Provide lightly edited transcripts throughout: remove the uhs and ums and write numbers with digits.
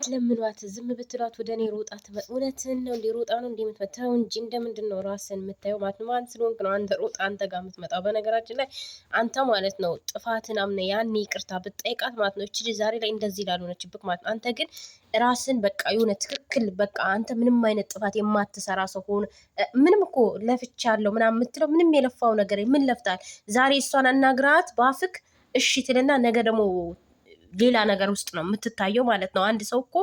ለምኗት ዝም ብትሏት ወደ እኔ ሮጣ ትመጣ። እውነትህን ነው እንዴ? ሮጣ ነው እንዴ የምትመጣው? እንጂ እንደምንድን ነው ራስን የምታየው ማለት ነው? ማን ስለሆንክ ነው አንተ ሮጣ አንተ ጋር የምትመጣው? በነገራችን ላይ አንተ ማለት ነው ጥፋትን አምነ ያኔ ይቅርታ ብትጠይቃት ማለት ነው እቺ ዛሬ ላይ እንደዚህ ላልሆነችብክ ማለት ነው። አንተ ግን ራስን በቃ የሆነ ትክክል በቃ አንተ ምንም አይነት ጥፋት የማትሰራ ሰው ሆነ ምንም እኮ ለፍቻለሁ ምናምን የምትለው ምንም የለፋው ነገር ምን ለፍታል? ዛሬ እሷን አናግራት በአፍክ እሺ ትልና ነገ ደግሞ ሌላ ነገር ውስጥ ነው የምትታየው ማለት ነው። አንድ ሰው እኮ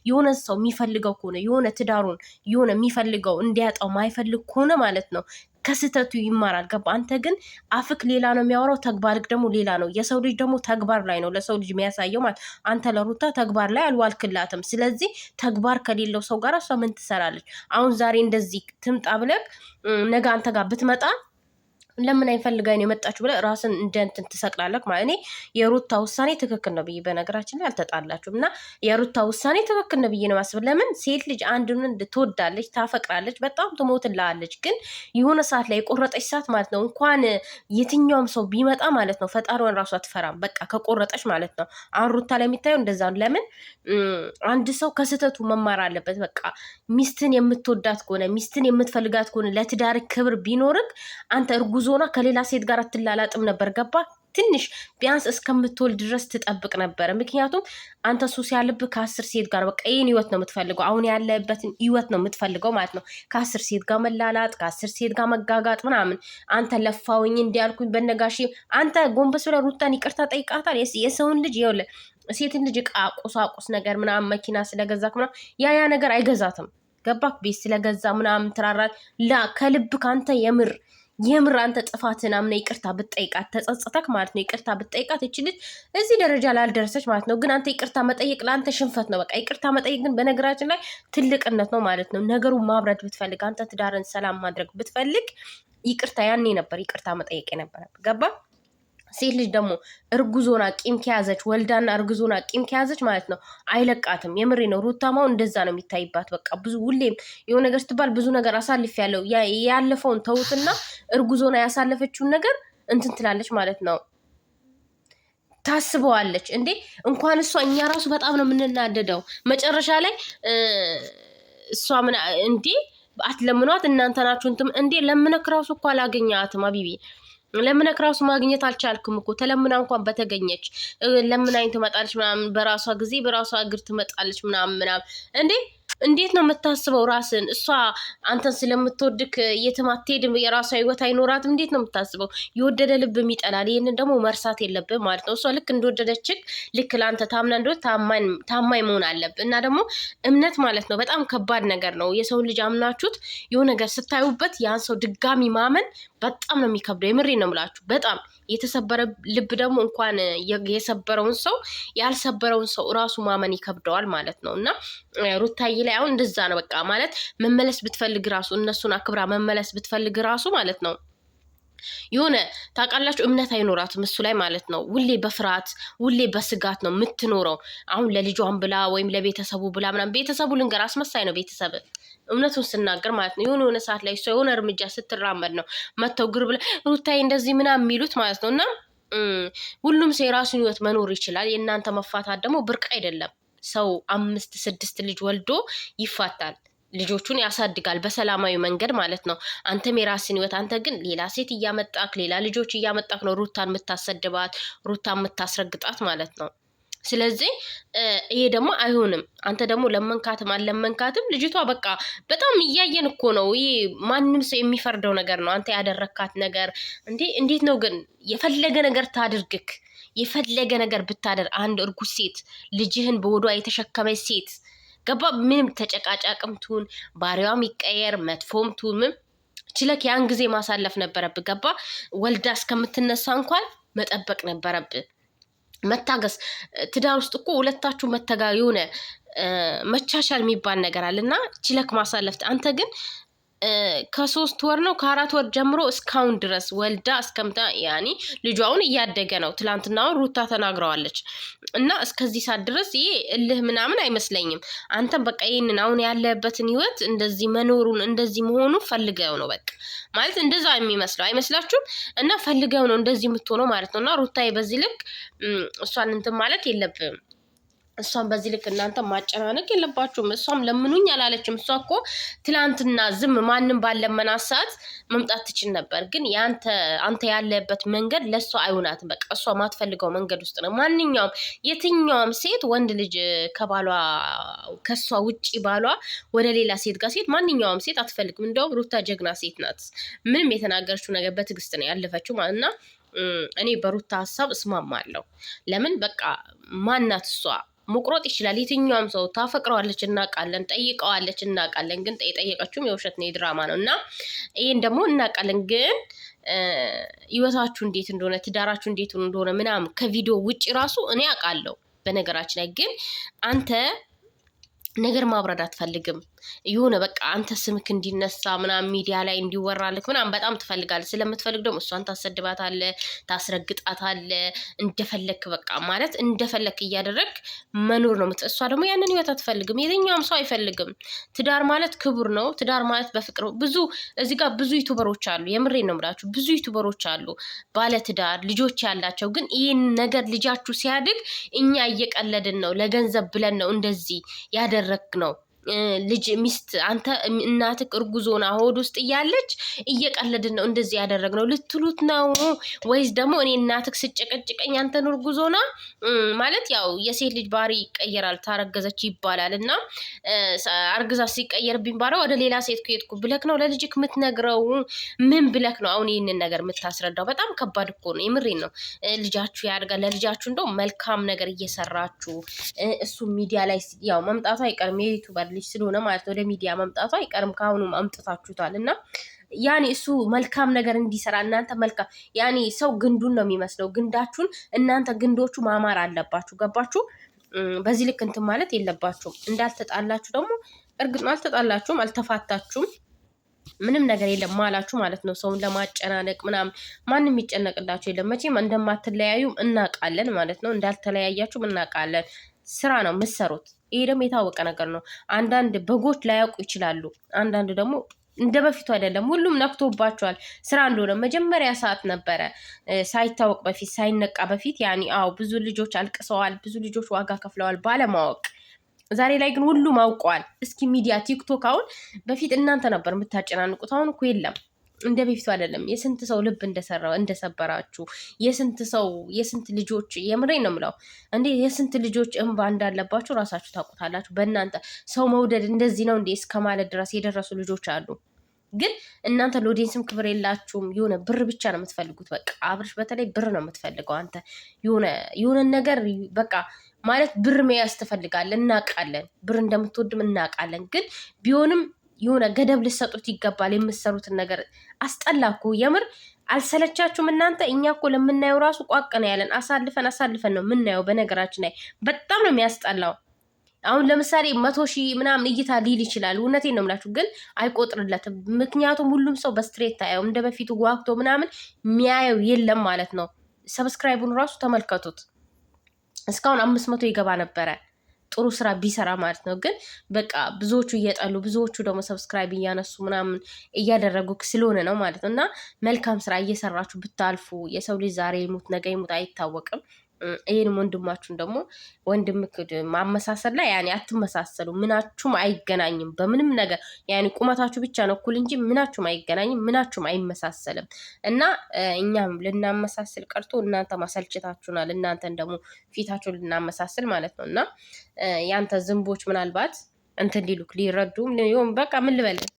የሆነ ሰው የሚፈልገው ከሆነ የሆነ ትዳሩን የሆነ የሚፈልገው እንዲያጣው ማይፈልግ ከሆነ ማለት ነው ከስተቱ ይማራል። ገባ? አንተ ግን አፍክ ሌላ ነው የሚያወራው፣ ተግባርክ ደግሞ ሌላ ነው። የሰው ልጅ ደግሞ ተግባር ላይ ነው ለሰው ልጅ የሚያሳየው ማለት አንተ ለሩታ ተግባር ላይ አልዋልክላትም። ስለዚህ ተግባር ከሌለው ሰው ጋር እሷ ምን ትሰራለች? አሁን ዛሬ እንደዚህ ትምጣ ብለክ ነገ አንተ ጋር ብትመጣ ለምን አይፈልጋኝ የመጣችሁ ብለህ ራስን እንደ እንትን ትሰቅላለህ ማለት እኔ የሩታ ውሳኔ ትክክል ነው ብዬ በነገራችን ላይ አልተጣላችሁም እና የሩታ ውሳኔ ትክክል ነው ብዬ ነው ማስብ። ለምን ሴት ልጅ አንዱን ትወዳለች፣ ታፈቅራለች፣ በጣም ትሞትላለች። ግን የሆነ ሰዓት ላይ የቆረጠች ሰዓት ማለት ነው እንኳን የትኛውም ሰው ቢመጣ ማለት ነው ፈጣሪዋን ራሱ አትፈራም። በቃ ከቆረጠች ማለት ነው። አሁን ሩታ ላይ የሚታየው እንደዛ ነው። ለምን አንድ ሰው ከስህተቱ መማር አለበት። በቃ ሚስትን የምትወዳት ከሆነ ሚስትን የምትፈልጋት ከሆነ ለትዳር ክብር ቢኖርክ አንተ እርጉዞ ዞና ከሌላ ሴት ጋር አትላላጥም ነበር። ገባ? ትንሽ ቢያንስ እስከምትወልድ ድረስ ትጠብቅ ነበረ። ምክንያቱም አንተ ሱስ ያለብህ ከ10 ሴት ጋር በቃ ይህን ህይወት ነው የምትፈልገው። አሁን ያለበትን ህይወት ነው የምትፈልገው ማለት ነው። ከ10 ሴት ጋር መላላጥ፣ ከ10 ሴት ጋር መጋጋጥ ምናምን። አንተ ለፋውኝ እንዲያልኩኝ በነጋሽ አንተ ጎንበስ ብለህ ሩታን ይቅርታ ጠይቃታል። የሰውን ልጅ ይኸውልህ ሴትን ልጅ እቃ ቁሳቁስ ነገር ምናምን መኪና ስለገዛክ ምናምን ያ ነገር አይገዛትም። ገባክ? ቤት ስለገዛ ምናምን ትራራል ላ ከልብ ካንተ የምር አንተ ጥፋትን አምነ ይቅርታ ብትጠይቃት ተጸጽተክ ማለት ነው። ይቅርታ ብትጠይቃት እቺ ልጅ እዚህ ደረጃ ላልደረሰች ማለት ነው። ግን አንተ ይቅርታ መጠየቅ ለአንተ ሽንፈት ነው። በቃ ይቅርታ መጠየቅ ግን በነገራችን ላይ ትልቅነት ነው ማለት ነው። ነገሩን ማብረድ ብትፈልግ አንተ ትዳርን ሰላም ማድረግ ብትፈልግ ይቅርታ ያኔ ነበር ይቅርታ መጠየቅ የነበረብህ። ገባ? ሴት ልጅ ደግሞ እርጉዞና ቂም ከያዘች ወልዳና እርጉዞና ቂም ከያዘች ማለት ነው አይለቃትም። የምሬ ነው። ሩታማው እንደዛ ነው የሚታይባት። በቃ ብዙ ሁሌም የሆነ ነገር ስትባል ብዙ ነገር አሳልፍ ያለው ያለፈውን ተውትና እርጉዞና ያሳለፈችውን ነገር እንትን ትላለች ማለት ነው። ታስበዋለች እንዴ እንኳን እሷ እኛ ራሱ በጣም ነው የምንናደደው። መጨረሻ ላይ እሷ ምን እንዴ አትለምኗት እናንተ ናችሁ እንትም እንዴ ለምነክ ራሱ እኮ አላገኛትም አቢቢ ለምነክ ራሱ ማግኘት አልቻልክም እኮ ተለምና እንኳን በተገኘች ለምናኝ ትመጣለች ምናምን በራሷ ጊዜ በራሷ እግር ትመጣለች ምናምን እንዴ እንዴት ነው የምታስበው ራስን? እሷ አንተን ስለምትወድክ የትም አትሄድም፣ የራሷ ህይወት አይኖራትም። እንዴት ነው የምታስበው? የወደደ ልብ ይጠላል። ይህንን ደግሞ መርሳት የለብህ ማለት ነው። እሷ ልክ እንደወደደችክ ልክ ለአንተ ታምና እንደሆነ ታማኝ መሆን አለብህ። እና ደግሞ እምነት ማለት ነው በጣም ከባድ ነገር ነው። የሰውን ልጅ አምናችሁት የሆነ ነገር ስታዩበት ያን ሰው ድጋሚ ማመን በጣም ነው የሚከብደው። የምሬ ነው የምላችሁ። በጣም የተሰበረ ልብ ደግሞ እንኳን የሰበረውን ሰው ያልሰበረውን ሰው እራሱ ማመን ይከብደዋል ማለት ነው። እና ሩታዬ ላይ አሁን እንደዛ ነው በቃ ማለት መመለስ ብትፈልግ ራሱ እነሱን አክብራ መመለስ ብትፈልግ ራሱ ማለት ነው የሆነ ታውቃላችሁ እምነት አይኖራትም እሱ ላይ ማለት ነው። ሁሌ በፍርሃት ሁሌ በስጋት ነው የምትኖረው። አሁን ለልጇን ብላ ወይም ለቤተሰቡ ብላ ምናምን ቤተሰቡ ልንገር አስመሳይ ነው ቤተሰብ እውነቱን ስናገር ማለት ነው። የሆነ ሰዓት ላይ እሷ የሆነ እርምጃ ስትራመድ ነው መተው ግር ብለ ሩታዬ እንደዚህ ምናምን የሚሉት ማለት ነው። እና ሁሉም ሰው የራሱን ህይወት መኖር ይችላል። የእናንተ መፋታት ደግሞ ብርቅ አይደለም። ሰው 5 6 ልጅ ወልዶ ይፋታል። ልጆቹን ያሳድጋል በሰላማዊ መንገድ ማለት ነው። አንተም የራስን ህይወት አንተ ግን ሌላ ሴት እያመጣክ ሌላ ልጆች እያመጣክ ነው ሩታን የምታሰድባት ሩታን የምታስረግጣት ማለት ነው። ስለዚህ ይሄ ደግሞ አይሆንም። አንተ ደግሞ ለመንካትም አለመንካትም ልጅቷ በቃ በጣም እያየን እኮ ነው። ይሄ ማንም ሰው የሚፈርደው ነገር ነው። አንተ ያደረካት ነገር እንዴት ነው ግን የፈለገ ነገር ታድርግክ የፈለገ ነገር ብታደር አንድ እርጉዝ ሴት ልጅህን በወዷ የተሸከመች ሴት ገባ ምንም ተጨቃጫቅም ትሁን ባሪዋም ይቀየር መጥፎም ትሁን ምን ችለክ ያን ጊዜ ማሳለፍ ነበረብህ። ገባ ወልዳ እስከምትነሳ እንኳን መጠበቅ ነበረብህ። መታገስ ትዳር ውስጥ እኮ ሁለታችሁ የሆነ መቻቻል የሚባል ነገር አለና ችለክ ማሳለፍ አንተ ግን ከ3 ወር ነው ከ4 ወር ጀምሮ እስካሁን ድረስ ወልዳ እስከምታ ያኒ ልጇውን እያደገ ነው። ትላንትናውን ሩታ ተናግረዋለች። እና እስከዚህ ሰዓት ድረስ ይሄ እልህ ምናምን አይመስለኝም። አንተም በቃ ይሄንን አሁን ያለበትን ህይወት እንደዚህ መኖሩን እንደዚህ መሆኑ ፈልገው ነው በቃ ማለት እንደዛ የሚመስለው አይመስላችሁም? እና ፈልገው ነው እንደዚህ የምትሆነው ማለት ነው። እና ሩታዬ በዚህ ልክ እሷን እንትን ማለት የለብም። እሷም በዚህ ልክ እናንተ ማጨናነቅ የለባችሁም። እሷም ለምኑኝ አላለችም። እሷ እኮ ትላንትና ዝም ማንም ባለመናት ሰዓት መምጣት ትችል ነበር። ግን አንተ ያለበት መንገድ ለእሷ አይሆናትም። በቃ እሷ ማትፈልገው መንገድ ውስጥ ነው። ማንኛውም የትኛውም ሴት ወንድ ልጅ ከባሏ ከእሷ ውጪ ባሏ ወደ ሌላ ሴት ጋር ሴት ማንኛውም ሴት አትፈልግም። እንደውም ሩታ ጀግና ሴት ናት። ምንም የተናገረችው ነገር በትዕግስት ነው ያለፈችው ማለት እና እኔ በሩታ ሀሳብ እስማማለሁ። ለምን በቃ ማናት እሷ መቁረጥ ይችላል። የትኛውም ሰው ታፈቅረዋለች እናውቃለን፣ ጠይቀዋለች እናውቃለን። ግን የጠየቀችውም የውሸት ነው የድራማ ነው እና ይህን ደግሞ እናውቃለን። ግን ህይወታችሁ እንዴት እንደሆነ ትዳራችሁ እንዴት እንደሆነ ምናምን ከቪዲዮ ውጭ ራሱ እኔ አውቃለሁ። በነገራችን ላይ ግን አንተ ነገር ማብረድ አትፈልግም። የሆነ በቃ አንተ ስምክ እንዲነሳ ምናምን ሚዲያ ላይ እንዲወራልክ ምናምን በጣም ትፈልጋለህ። ስለምትፈልግ ደግሞ እሷን ታሰድባታለህ፣ ታስረግጣታለህ። እንደፈለክ በቃ ማለት እንደፈለክ እያደረግ መኖር ነው። እሷ ደግሞ ያንን ህይወት አትፈልግም። የትኛውም ሰው አይፈልግም። ትዳር ማለት ክቡር ነው። ትዳር ማለት በፍቅር ብዙ እዚህ ጋር ብዙ ዩቱበሮች አሉ። የምሬን ነው የምላችሁ። ብዙ ዩቱበሮች አሉ ባለ ትዳር ልጆች ያላቸው። ግን ይህን ነገር ልጃችሁ ሲያድግ እኛ እየቀለድን ነው፣ ለገንዘብ ብለን ነው እንደዚህ ያደረግ ነው። ልጅ ሚስት አንተ እናትህ እርጉዞና ሆድ ውስጥ እያለች እየቀለድን ነው እንደዚህ ያደረግነው ልትሉት ነው ወይስ ደግሞ እኔ እናትህ ስጨቀጭቀኝ አንተን እርጉዞና ማለት ያው የሴት ልጅ ባህሪ ይቀየራል ታረገዘች ይባላል እና አርግዛ ሲቀየርብኝ ባለ ወደ ሌላ ሴት ከሄድኩ ብለክ ነው ለልጅክ የምትነግረው? ምን ብለክ ነው አሁን ይህንን ነገር የምታስረዳው? በጣም ከባድ እኮ ነው። የምሬን ነው። ልጃችሁ ያድጋል። ለልጃችሁ እንደው መልካም ነገር እየሰራችሁ እሱ ሚዲያ ላይ ያው መምጣቱ አይቀርም የዩቱበር ልጅ ስለሆነ ማለት ወደ ሚዲያ መምጣቱ አይቀርም። ከአሁኑም አምጥታችሁታል እና ያኔ እሱ መልካም ነገር እንዲሰራ እናንተ መልካም ያኔ ሰው ግንዱን ነው የሚመስለው። ግንዳችሁን እናንተ ግንዶቹ ማማር አለባችሁ። ገባችሁ? በዚህ ልክ እንትን ማለት የለባችሁም። እንዳልተጣላችሁ ደግሞ እርግጥ ነው አልተጣላችሁም፣ አልተፋታችሁም፣ ምንም ነገር የለም ማላችሁ ማለት ነው። ሰውን ለማጨናነቅ ምናምን ማንም የሚጨነቅላችሁ የለም። መቼም እንደማትለያዩም እናውቃለን ማለት ነው። እንዳልተለያያችሁም እናውቃለን። ስራ ነው የምትሰሩት። ይሄ ደግሞ የታወቀ ነገር ነው። አንዳንድ በጎች ላያውቁ ይችላሉ። አንዳንድ ደግሞ እንደ በፊቱ አይደለም። ሁሉም ነክቶባቸዋል። ስራ እንደሆነ መጀመሪያ ሰዓት ነበረ ሳይታወቅ በፊት ሳይነቃ በፊት ያኔ ብዙ ልጆች አልቅሰዋል፣ ብዙ ልጆች ዋጋ ከፍለዋል ባለማወቅ። ዛሬ ላይ ግን ሁሉም አውቀዋል። እስኪ ሚዲያ ቲክቶክ አሁን በፊት እናንተ ነበር የምታጨናንቁት። አሁን እኮ የለም እንደ በፊቱ አይደለም። የስንት ሰው ልብ እንደሰበራችሁ የስንት ልጆች የምሬን ነው የምለው እንዴ የስንት ልጆች እንባ እንዳለባችሁ ራሳችሁ ታውቁታላችሁ። በእናንተ ሰው መውደድ እንደዚህ ነው እንዴ እስከ ማለት ድረስ የደረሱ ልጆች አሉ። ግን እናንተ ለኦዲየንስም ክብር የላችሁም። የሆነ ብር ብቻ ነው የምትፈልጉት። በቃ አብርሽ በተለይ ብር ነው የምትፈልገው። አንተ የሆነ ነገር በቃ ማለት ብር መያዝ ትፈልጋለህ። እናውቃለን፣ ብር እንደምትወድም እናውቃለን። ግን ቢሆንም የሆነ ገደብ ልሰጡት ይገባል። የምትሰሩትን ነገር አስጠላኩ። የምር አልሰለቻችሁም እናንተ? እኛ እኮ ለምናየው ራሱ ቋቅ ነው ያለን። አሳልፈን ነው የምናየው። በነገራችን ላይ በጣም ነው የሚያስጠላው። አሁን ለምሳሌ 100 ሺህ ምናምን እይታ ሊል ይችላል። እውነቴን ነው የምላችሁ፣ ግን አይቆጥርለትም። ምክንያቱም ሁሉም ሰው በስትሬት ታየው እንደ በፊቱ ዋክቶ ምናምን የሚያየው የለም ማለት ነው። ሰብስክራይቡን ራሱ ተመልከቱት። እስካሁን 500 ይገባ ነበረ ጥሩ ስራ ቢሰራ ማለት ነው። ግን በቃ ብዙዎቹ እየጠሉ ብዙዎቹ ደግሞ ሰብስክራይብ እያነሱ ምናምን እያደረጉ ስለሆነ ነው ማለት ነው። እና መልካም ስራ እየሰራችሁ ብታልፉ። የሰው ልጅ ዛሬ ይሙት ነገ ይሙት አይታወቅም። ይህንም ወንድማችሁን ደግሞ ወንድም ማመሳሰል ላይ ያኔ አትመሳሰሉ። ምናችሁም አይገናኝም በምንም ነገር። ያኔ ቁመታችሁ ብቻ ነው እኩል እንጂ ምናችሁም አይገናኝም፣ ምናችሁም አይመሳሰልም። እና እኛም ልናመሳስል ቀርቶ እናንተ ማሰልችታችሁናል። እናንተን ደግሞ ፊታችሁን ልናመሳስል ማለት ነው። እና ያንተ ዝንቦች ምናልባት እንትን ሊሉክ ሊረዱም በቃ ምን ልበልን